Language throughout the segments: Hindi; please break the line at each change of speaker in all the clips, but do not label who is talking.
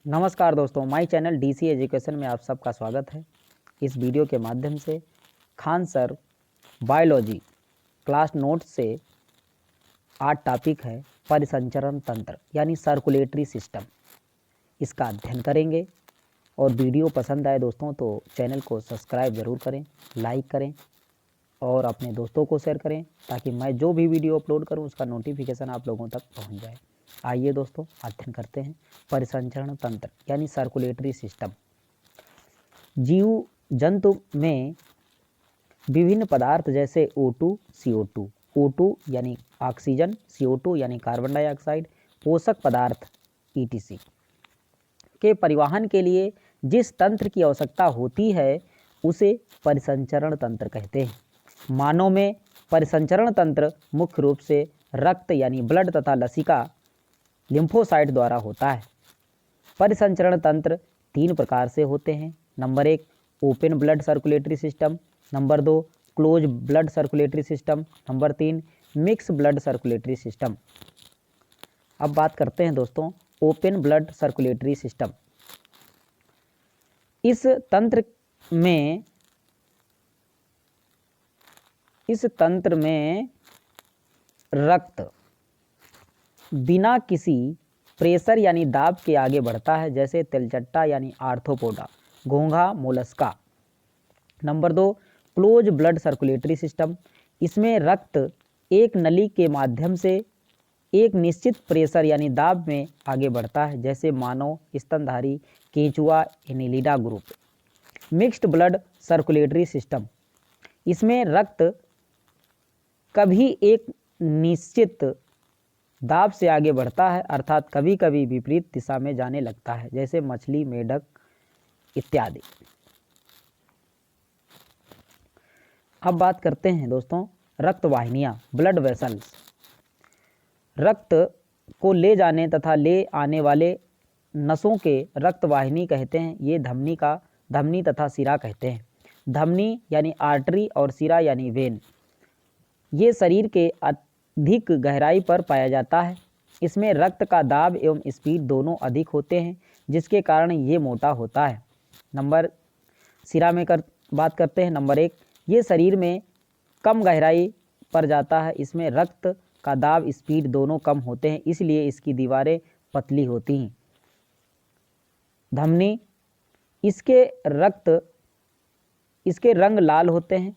नमस्कार दोस्तों, माय चैनल डीसी एजुकेशन में आप सबका स्वागत है। इस वीडियो के माध्यम से Khan sir biology class notes से आज टॉपिक है परिसंचरण तंत्र यानी सर्कुलेटरी सिस्टम। इसका अध्ययन करेंगे और वीडियो पसंद आए दोस्तों तो चैनल को सब्सक्राइब ज़रूर करें, लाइक करें और अपने दोस्तों को शेयर करें ताकि मैं जो भी वीडियो अपलोड करूं उसका नोटिफिकेशन आप लोगों तक पहुंच जाए। आइए दोस्तों अध्ययन करते हैं परिसंचरण तंत्र यानी सर्कुलेटरी सिस्टम। जीव जंतु में विभिन्न पदार्थ जैसे O2, CO2, O2 यानी ऑक्सीजन, CO2 यानी कार्बन डाइऑक्साइड, पोषक पदार्थ ETC के परिवहन के लिए जिस तंत्र की आवश्यकता होती है उसे परिसंचरण तंत्र कहते हैं। मानव में परिसंचरण तंत्र मुख्य रूप से रक्त यानी ब्लड तथा लसिका लिम्फोसाइट द्वारा होता है। परिसंचरण तंत्र तीन प्रकार से होते हैं। Number 1 open blood circulatory system, number 2 close blood circulatory system, number 3 mix blood circulatory system. अब बात करते हैं दोस्तों ओपन ब्लड सर्कुलेटरी सिस्टम। इस तंत्र में रक्त बिना किसी प्रेशर यानी दाब के आगे बढ़ता है, जैसे तिलचट्टा यानी आर्थ्रोपोडा, घोंघा, Mollusca. Number 2 close blood circulatory system. इसमें रक्त एक नली के माध्यम से एक निश्चित प्रेशर यानी दाब में आगे बढ़ता है, जैसे मानव, स्तनधारी, केंचुआ, Annelida group. Mixed blood circulatory system. इसमें रक्त कभी एक निश्चित दाब से आगे बढ़ता है, अर्थात कभी कभी विपरीत दिशा में जाने लगता है, जैसे मछली, मेढक इत्यादि। अब बात करते हैं दोस्तों रक्त वाहिनियां, ब्लड वेसल्स। रक्त को ले जाने तथा ले आने वाले नसों के रक्त वाहिनी कहते हैं। ये धमनी तथा सिरा कहते हैं। धमनी यानी आर्टरी और सिरा यानी वेन। ये शरीर के अधिक गहराई पर पाया जाता है। इसमें रक्त का दाब एवं स्पीड दोनों अधिक होते हैं, जिसके कारण ये मोटा होता है। सिरा में बात करते हैं। नंबर 1 ये शरीर में कम गहराई पर जाता है। इसमें रक्त का दाब स्पीड दोनों कम होते हैं, इसलिए इसकी दीवारें पतली होती हैं। धमनी इसके रंग लाल होते हैं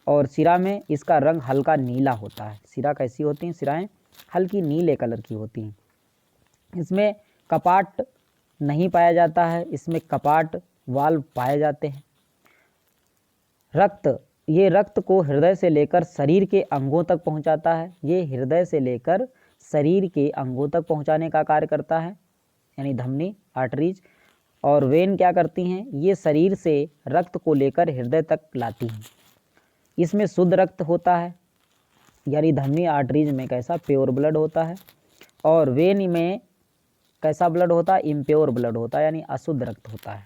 और सिरा में इसका रंग हल्का नीला होता है। सिरा कैसी होती हैं? सिराएं हल्की नीले कलर की होती हैं। इसमें कपाट नहीं पाया जाता है, इसमें कपाट वाल्व पाए जाते हैं। ये रक्त को हृदय से लेकर शरीर के अंगों तक पहुंचाता है। ये हृदय से लेकर शरीर के अंगों तक पहुंचाने का कार्य करता है, यानी धमनी, आर्टरीज। और वेन क्या करती हैं? ये शरीर से रक्त को लेकर हृदय तक लाती हैं। इसमें शुद्ध रक्त होता है, यानी धमनी, आर्टरीज में कैसा प्योर ब्लड होता है, और वेन में कैसा ब्लड होता है? इम्प्योर ब्लड होता है, यानी अशुद्ध रक्त होता है।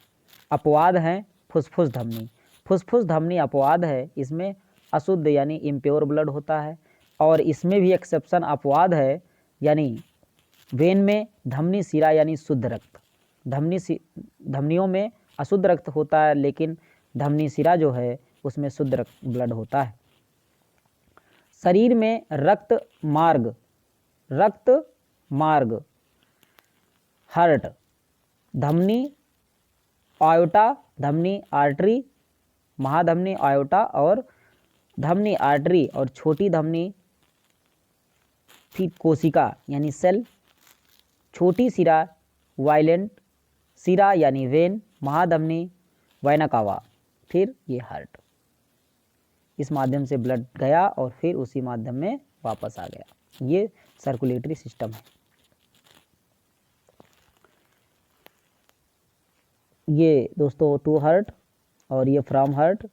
अपवाद है फुसफुस धमनी। फुसफुस धमनी अपवाद है, इसमें अशुद्ध यानी इम्प्योर ब्लड होता है। और इसमें भी एक्सेप्शन अपवाद है, यानी वेन में धमनी, सिरा यानी शुद्ध रक्त। धमनियों में अशुद्ध रक्त होता है, लेकिन धमनी, सिरा जो है उसमें शुद्ध रक्त ब्लड होता है। शरीर में रक्त मार्ग हार्ट, धमनी, आयोटा, धमनी, आर्टरी, महाधमनी, आयोटा और धमनी, आर्टरी और छोटी धमनी, फिर कोशिका यानी सेल, छोटी सिरा, वायलेंट सिरा यानी वेन, महाधमनी, वैना कावा, फिर ये हार्ट। इस माध्यम से ब्लड गया और फिर उसी माध्यम में वापस आ गया। ये सर्कुलेटरी सिस्टम है। ये दोस्तों टू हार्ट और ये फ्रॉम हार्ट,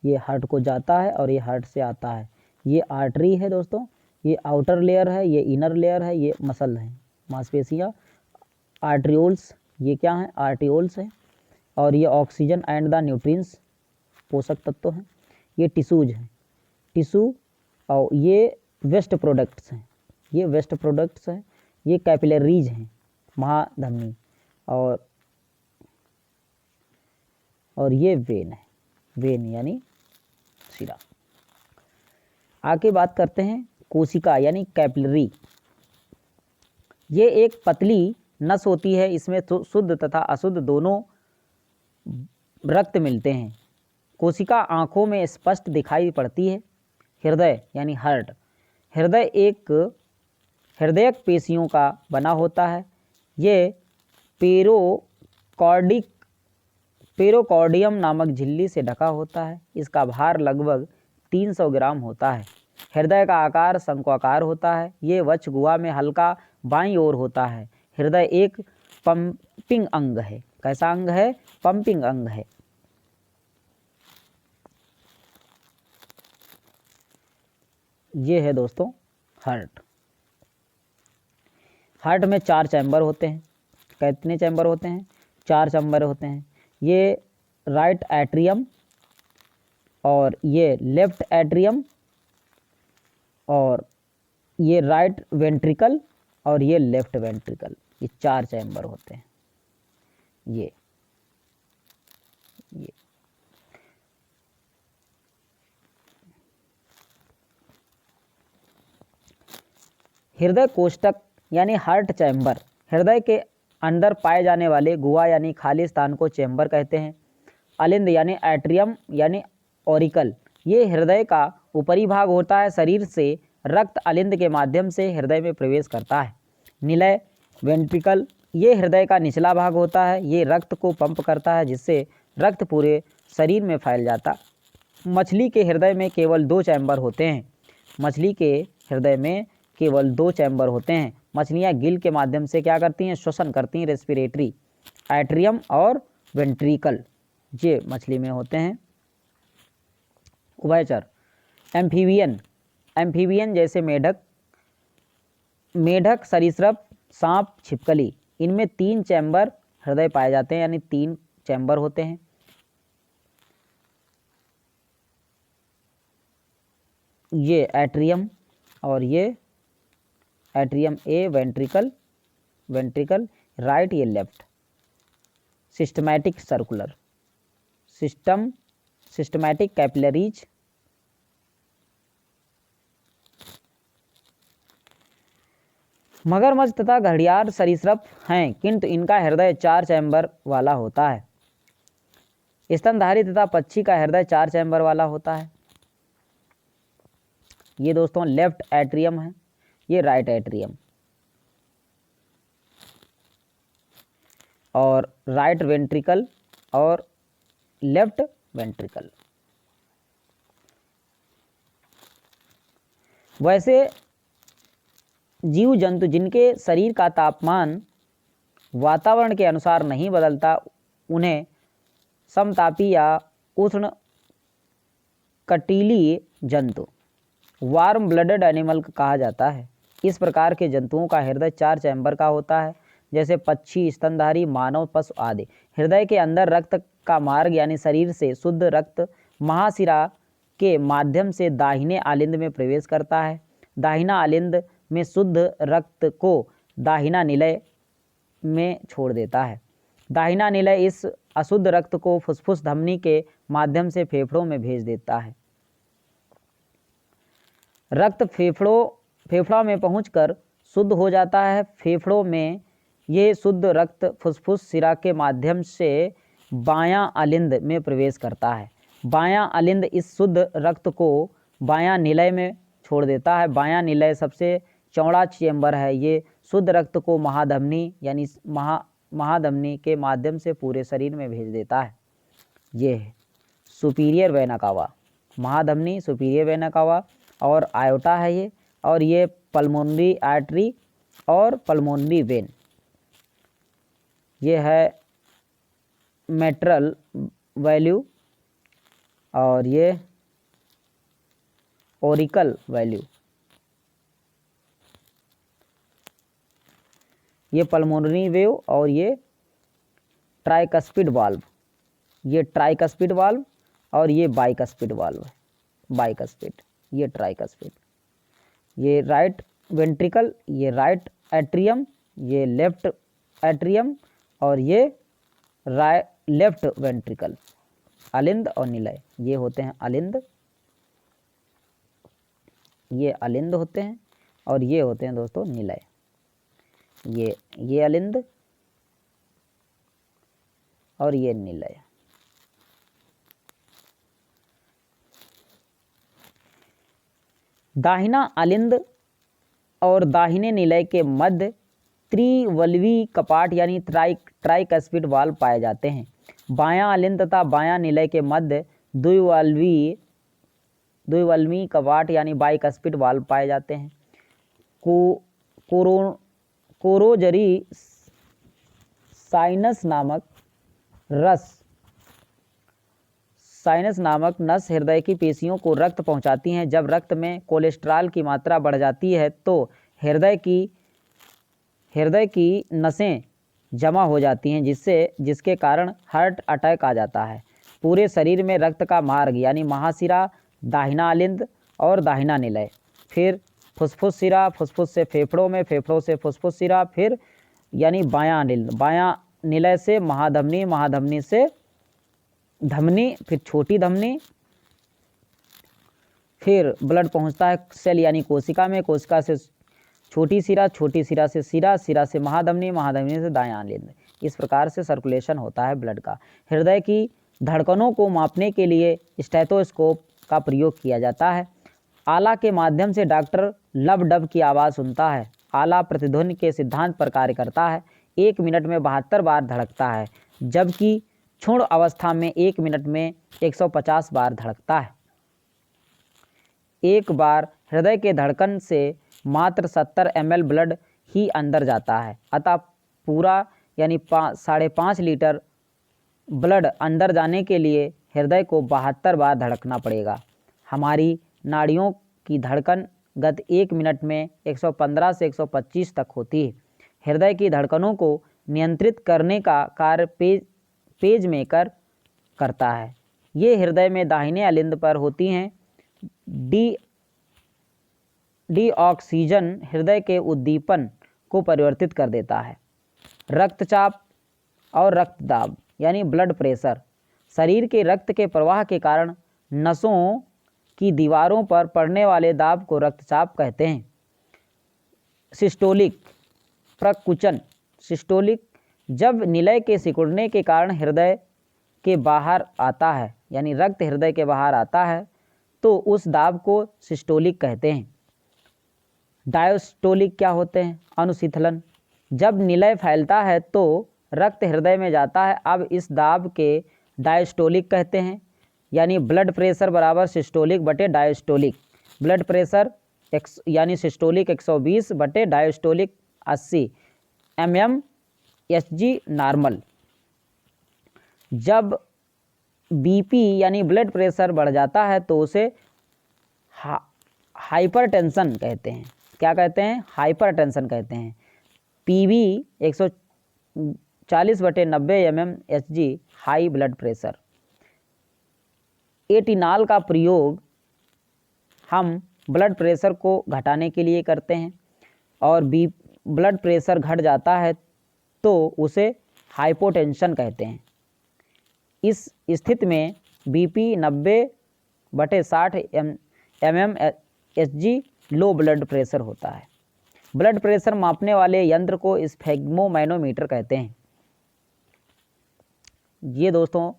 ये हार्ट को जाता है और ये हार्ट से आता है। ये आर्टरी है दोस्तों, ये आउटर लेयर है, ये इनर लेयर है, ये मसल है, मांसपेशियाँ। आर्ट्रियोल्स, ये क्या है? आर्टियोल्स है। और ये ऑक्सीजन एंड द न्यूट्रिएंट्स, पोषक तत्व हैं। ये टिश्यूज हैं, टिश्यू, और ये वेस्ट प्रोडक्ट्स हैं, ये कैपिलरीज हैं, महाधमनी। और ये वेन है, वेन यानी सिरा। आगे बात करते हैं कोशिका यानी कैपिलरी। ये एक पतली नस होती है, इसमें शुद्ध तथा अशुद्ध दोनों रक्त मिलते हैं। कोशिका आँखों में स्पष्ट दिखाई पड़ती है। हृदय यानी हार्ट, हृदय एक हृदयक पेशियों का बना होता है। ये पेरोकॉर्डियम नामक झिल्ली से ढका होता है। इसका भार लगभग 300 ग्राम होता है। हृदय का आकार शंक्वाकार होता है। ये वक्ष गुहा में हल्का बाईं ओर होता है। हृदय एक पंपिंग अंग है। कैसा अंग है? पंपिंग अंग है। ये है दोस्तों हार्ट। हार्ट में 4 चैम्बर होते हैं। कितने चैम्बर होते हैं? 4 चैम्बर होते हैं। ये राइट एट्रियम और ये लेफ्ट एट्रियम और ये राइट वेंट्रिकल और ये लेफ्ट वेंट्रिकल, ये 4 चैम्बर होते हैं। ये हृदय कोष्ठक यानी हार्ट चैम्बर, हृदय के अंदर पाए जाने वाले गुहा यानी खाली स्थान को चैम्बर कहते हैं। अलिंद यानी एट्रियम यानी ऑरिकल, ये हृदय का ऊपरी भाग होता है। शरीर से रक्त अलिंद के माध्यम से हृदय में प्रवेश करता है। निलय वेंट्रिकल, ये हृदय का निचला भाग होता है। ये रक्त को पंप करता है जिससे रक्त पूरे शरीर में फैल जाता। मछली के हृदय में केवल 2 चैम्बर होते हैं। मछली के हृदय में केवल 2 चैम्बर होते हैं। मछलियाँ गिल के माध्यम से क्या करती हैं? श्वसन करती हैं, रेस्पिरेटरी। एट्रियम और वेंट्रिकल ये मछली में होते हैं। उभयचर एम्फीबियन, एम्फीबियन जैसे मेढक, सरीसृप, सांप, छिपकली, इनमें 3 चैम्बर हृदय पाए जाते हैं, यानी 3 चैम्बर होते हैं। ये एट्रियम और ये एट्रियम ए, वेंट्रिकल राइट, ये left. Systematic circular systematic capillaries, मगरमच्छ तथा घड़ियाल सरीसृप हैं, किंतु इनका हृदय 4 चैम्बर वाला होता है। स्तनधारी तथा पक्षी का हृदय 4 चैम्बर वाला होता है। ये दोस्तों लेफ्ट एट्रियम है, ये राइट एट्रियम और राइट वेंट्रिकल और लेफ्ट वेंट्रिकल। वैसे जीव जंतु जिनके शरीर का तापमान वातावरण के अनुसार नहीं बदलता, उन्हें समतापी या उष्ण कटिलीय जंतु, वार्म ब्लडेड एनिमल कहा जाता है। इस प्रकार के जंतुओं का हृदय 4 चैम्बर का होता है, जैसे पक्षी, स्तनधारी, मानव, पशु आदि। हृदय के अंदर रक्त का मार्ग यानी शरीर से शुद्ध रक्त महाशिरा के माध्यम से दाहिने आलिंद में प्रवेश करता है। दाहिना आलिंद में शुद्ध रक्त को दाहिना निलय में छोड़ देता है। दाहिना निलय इस अशुद्ध रक्त को फुफ्फुस धमनी के माध्यम से फेफड़ों में भेज देता है। रक्त फेफड़ा में पहुंचकर शुद्ध हो जाता है। फेफड़ों में ये शुद्ध रक्त फुफ्फुस शिरा के माध्यम से बायां आलिंद में प्रवेश करता है। बायां आलिंद इस शुद्ध रक्त को बायां निलय में छोड़ देता है। बायां निलय सबसे चौड़ा चेम्बर है। ये शुद्ध रक्त को महाधमनी यानी महाधमनी के माध्यम से पूरे शरीर में भेज देता है। ये है superior vena cava, महाधमनी, superior vena cava और आयोटा है ये, और ये पल्मोनरी आर्टरी और पल्मोनरी वेन। ये है मेट्रल वैल्यू और ये ओरिकल वैल्यू। ये पल्मोनरी वेव और ये ट्राइकस्पिड वाल्व, ये ट्राइकस्पिड वाल्व और ये बाइकस्पिड वाल्व है, बाइकस्पिड, ये ट्राइकस्पिड। ये राइट वेंट्रिकल, ये राइट एट्रियम, ये लेफ्ट एट्रियम और ये लेफ्ट वेंट्रिकल। अलिंद और निलय ये होते हैं अलिंद, ये अलिंद होते हैं और ये होते हैं दोस्तों निलय। ये अलिंद और ये निलय। दाहिना अलिंद और दाहिने निलय के मध्य त्रिवल्वी कपाट यानी ट्राइकस्पिड वाल्व पाए जाते हैं। बायां अलिंद तथा बायां निलय के मध्य द्विवल्वी कपाट यानी बाइकस्पिड वाल्व पाए जाते हैं। कोरोजरी साइनस नामक नस हृदय की पेशियों को रक्त पहुंचाती हैं। जब रक्त में कोलेस्ट्रॉल की मात्रा बढ़ जाती है तो हृदय की नसें जमा हो जाती हैं, जिसके कारण हार्ट अटैक आ जाता है। पूरे शरीर में रक्त का मार्ग यानी महाशिरा, दाहिना अलिंद और दाहिना निलय, फिर फुफ्फुस शिरा, फुफ्फुस से फेफड़ों में, फेफड़ों से फुफ्फुस शिरा, फिर यानी बायां अलिंद, बायां निलय से महाधमनी, महाधमनी से धमनी, फिर छोटी धमनी, फिर ब्लड पहुंचता है सेल यानी कोशिका में, कोशिका से छोटी शिरा, छोटी शिरा से शिरा, शिरा से महाधमनी, महाधमनी से दायां अलिंद। इस प्रकार से सर्कुलेशन होता है ब्लड का। हृदय की धड़कनों को मापने के लिए स्टेथोस्कोप का प्रयोग किया जाता है। आला के माध्यम से डॉक्टर लब डब की आवाज़ सुनता है। आला प्रतिध्वनि के सिद्धांत पर कार्य करता है। 1 मिनट में 72 बार धड़कता है, जबकि क्षुण अवस्था में 1 मिनट में 150 बार धड़कता है। एक बार हृदय के धड़कन से मात्र 70 ml ब्लड ही अंदर जाता है, अतः पूरा यानी 5.5 लीटर ब्लड अंदर जाने के लिए हृदय को 72 बार धड़कना पड़ेगा। हमारी नाड़ियों की धड़कन गति 1 मिनट में 115 से 125 तक होती है। हृदय की धड़कनों को नियंत्रित करने का कार्य पेसमेकर करता है। ये हृदय में दाहिने अलिंद पर होती हैं। ऑक्सीजन हृदय के उद्दीपन को परिवर्तित कर देता है। रक्तचाप और रक्तदाब यानी ब्लड प्रेशर, शरीर के रक्त के प्रवाह के कारण नसों की दीवारों पर पड़ने वाले दाब को रक्तचाप कहते हैं। सिस्टोलिक प्रकुचन, सिस्टोलिक जब निलय के सिकुड़ने के कारण हृदय के बाहर आता है यानी रक्त हृदय के बाहर आता है तो उस दाब को सिस्टोलिक कहते हैं। डायस्टोलिक क्या होते हैं? अनुशीतलन, जब निलय फैलता है तो रक्त हृदय में जाता है, अब इस दाब के डायस्टोलिक कहते हैं। यानी ब्लड प्रेशर बराबर सिस्टोलिक बटे डायस्टोलिक। ब्लड प्रेशर यानी सिस्टोलिक 120 बटे डायस्टोलिक 80 mmHg नॉर्मल। जब बीपी यानी ब्लड प्रेशर बढ़ जाता है तो उसे हाइपरटेंशन कहते हैं। क्या कहते हैं? हाइपरटेंशन कहते हैं। पीबी 140 बटे 90 mmHg हाई ब्लड प्रेशर। एटिनॉल का प्रयोग हम ब्लड प्रेशर को घटाने के लिए करते हैं और ब्लड प्रेशर घट जाता है तो उसे हाइपोटेंशन कहते हैं। इस स्थिति में BP 90/60 mmHg low blood pressure होता है। ब्लड प्रेशर मापने वाले यंत्र को स्फेग्मोमैनोमीटर कहते हैं। ये दोस्तों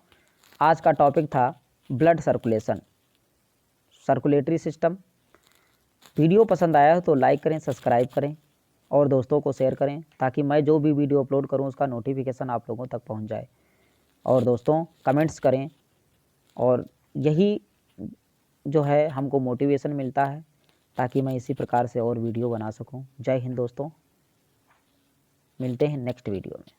आज का टॉपिक था blood circulation, circulatory system. Video पसंद आया हो तो लाइक करें, सब्सक्राइब करें और दोस्तों को शेयर करें ताकि मैं जो भी वीडियो अपलोड करूं उसका नोटिफिकेशन आप लोगों तक पहुंच जाए। और दोस्तों कमेंट्स करें और यही जो है हमको मोटिवेशन मिलता है ताकि मैं इसी प्रकार से और वीडियो बना सकूं। जय हिंद दोस्तों, मिलते हैं नेक्स्ट वीडियो में।